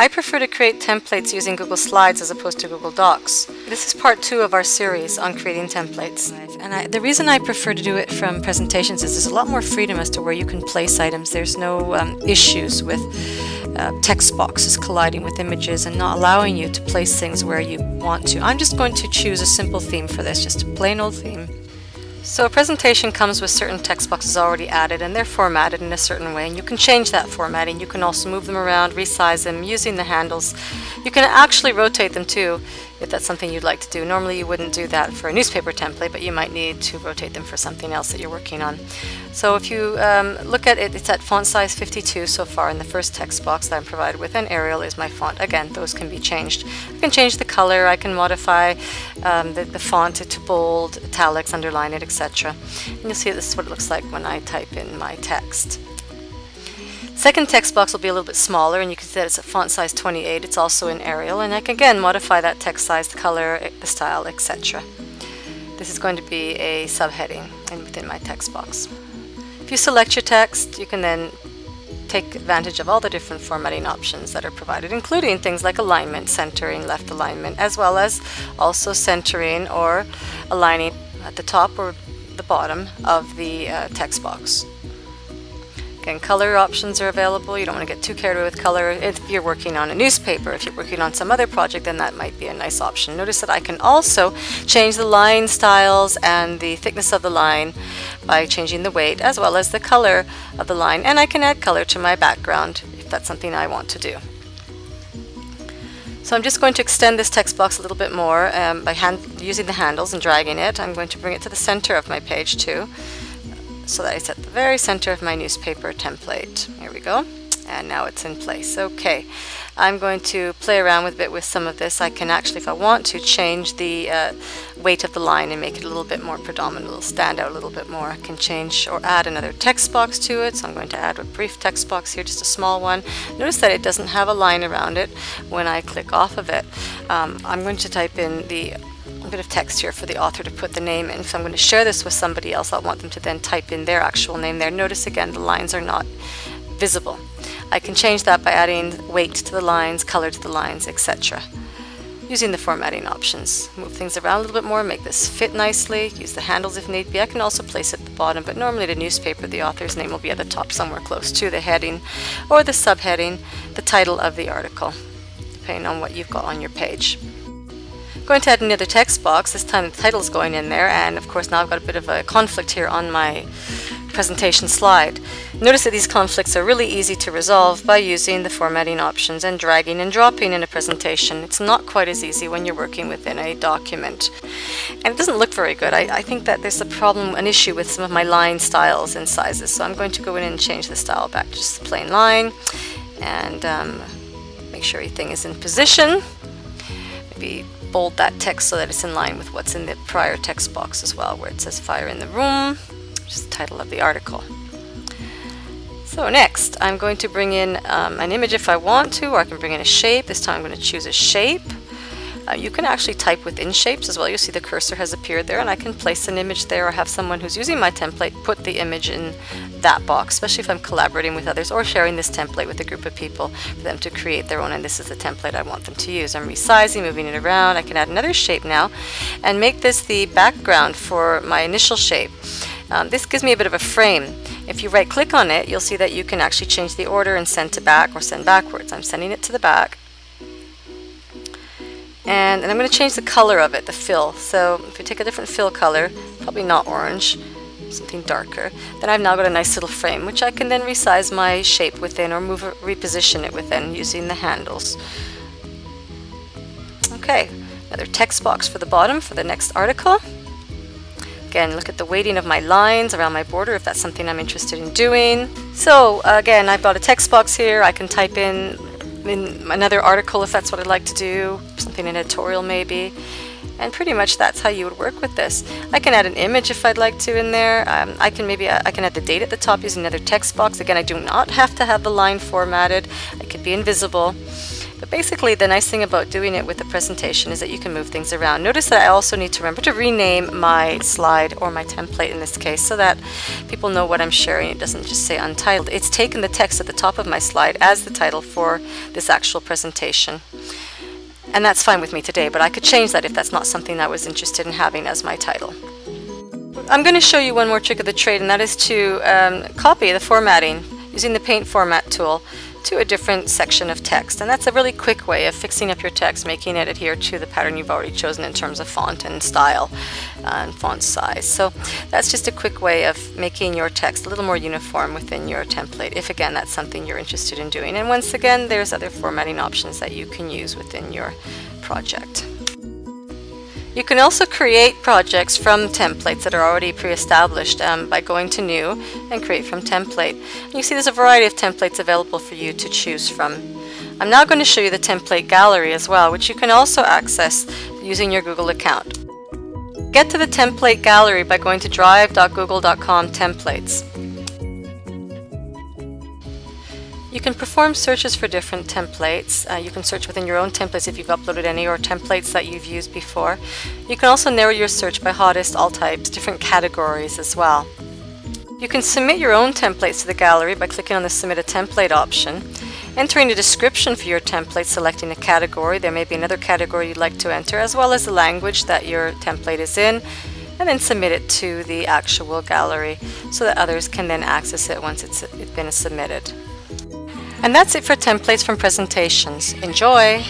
I prefer to create templates using Google Slides as opposed to Google Docs. This is part 2 of our series on creating templates. And the reason I prefer to do it from presentations is there's a lot more freedom as to where you can place items. There's no issues with text boxes colliding with images and not allowing you to place things where you want to. I'm just going to choose a simple theme for this, just a plain old theme. So a presentation comes with certain text boxes already added, and they're formatted in a certain way, and you can change that formatting. You can also move them around, resize them using the handles. You can actually rotate them too if that's something you'd like to do. Normally you wouldn't do that for a newspaper template, but you might need to rotate them for something else that you're working on. So if you look at it, it's at font size 52 so far in the first text box that I'm provided with, and Arial is my font. Again, those can be changed. I can change the color, I can modify the font to bold, italics, underline it, etc. And you'll see this is what it looks like when I type in my text. Second text box will be a little bit smaller, and you can see that it's at font size 28. It's also in Arial, and I can again modify that text size, the color, the style, etc. This is going to be a subheading within my text box. If you select your text, you can then take advantage of all the different formatting options that are provided, including things like alignment, centering, left alignment, as well as also centering or aligning at the top or the bottom of the text box. Again, color options are available. You don't want to get too carried away with color. If you're working on a newspaper, if you're working on some other project, then that might be a nice option. Notice that I can also change the line styles and the thickness of the line by changing the weight, as well as the color of the line, and I can add color to my background if that's something I want to do. So I'm just going to extend this text box a little bit more by using the handles and dragging it. I'm going to bring it to the center of my page too, so that it's at the very center of my newspaper template. Here we go. And now it's in place. Okay, I'm going to play around with a bit with some of this. I can actually, if I want to, change the weight of the line and make it a little bit more predominant. It'll stand out a little bit more. I can change or add another text box to it. So I'm going to add a brief text box here, just a small one. Notice that it doesn't have a line around it when I click off of it. I'm going to type in a bit of text here for the author to put the name in. If I'm going to share this with somebody else, I want them to then type in their actual name there. Notice again the lines are not visible. I can change that by adding weight to the lines, color to the lines, etc. Using the formatting options. Move things around a little bit more, make this fit nicely, use the handles if need be. I can also place it at the bottom, but normally the newspaper, the author's name will be at the top somewhere close to the heading or the subheading, the title of the article, depending on what you've got on your page. I'm going to add another text box. This time the title is going in there, and of course now I've got a bit of a conflict here on my presentation slide. Notice that these conflicts are really easy to resolve by using the formatting options and dragging and dropping in a presentation. It's not quite as easy when you're working within a document. And it doesn't look very good. I think that there's a problem, an issue with some of my line styles and sizes. So I'm going to go in and change the style back to just a plain line and make sure everything is in position. Maybe bold that text so that it's in line with what's in the prior text box as well, where it says fire in the room, which is the title of the article. So next, I'm going to bring in an image if I want to, or I can bring in a shape. This time I'm going to choose a shape. You can actually type within shapes as well. You'll see the cursor has appeared there, and I can place an image there or have someone who's using my template put the image in that box, especially if I'm collaborating with others or sharing this template with a group of people for them to create their own, and this is the template I want them to use. I'm resizing, moving it around. I can add another shape now and make this the background for my initial shape. This gives me a bit of a frame. If you right click on it, you'll see that you can actually change the order and send to back or send backwards. I'm sending it to the back. And I'm going to change the color of it, the fill. So if we take a different fill color, probably not orange, something darker, then I've now got a nice little frame, which I can then resize my shape within or reposition it within using the handles. Okay, another text box for the bottom for the next article. Again, look at the weighting of my lines around my border if that's something I'm interested in doing. So again, I've got a text box here. I can type in another article if that's what I'd like to do, something in editorial maybe, and pretty much that's how you would work with this. I can add an image if I'd like to in there. I can add the date at the top using another text box. Again, I do not have to have the line formatted. It could be invisible. But basically, the nice thing about doing it with the presentation is that you can move things around. Notice that I also need to remember to rename my slide, or my template in this case, so that people know what I'm sharing. It doesn't just say untitled. It's taken the text at the top of my slide as the title for this actual presentation. And that's fine with me today, but I could change that if that's not something I was interested in having as my title. I'm going to show you one more trick of the trade, and that is to copy the formatting using the Paint Format tool to a different section of text. And that's a really quick way of fixing up your text, making it adhere to the pattern you've already chosen in terms of font and style and font size. So that's just a quick way of making your text a little more uniform within your template, if again that's something you're interested in doing. And once again, there's other formatting options that you can use within your project. You can also create projects from templates that are already pre-established by going to New and Create from Template. And you see there's a variety of templates available for you to choose from. I'm now going to show you the template gallery as well, which you can also access using your Google account. Get to the template gallery by going to drive.google.com templates. You can perform searches for different templates. You can search within your own templates if you've uploaded any, or templates that you've used before. You can also narrow your search by hottest, all types, different categories as well. You can submit your own templates to the gallery by clicking on the Submit a Template option, entering a description for your template, selecting a category. There may be another category you'd like to enter, as well as the language that your template is in, and then submit it to the actual gallery so that others can then access it once it's been submitted. And that's it for templates from presentations. Enjoy!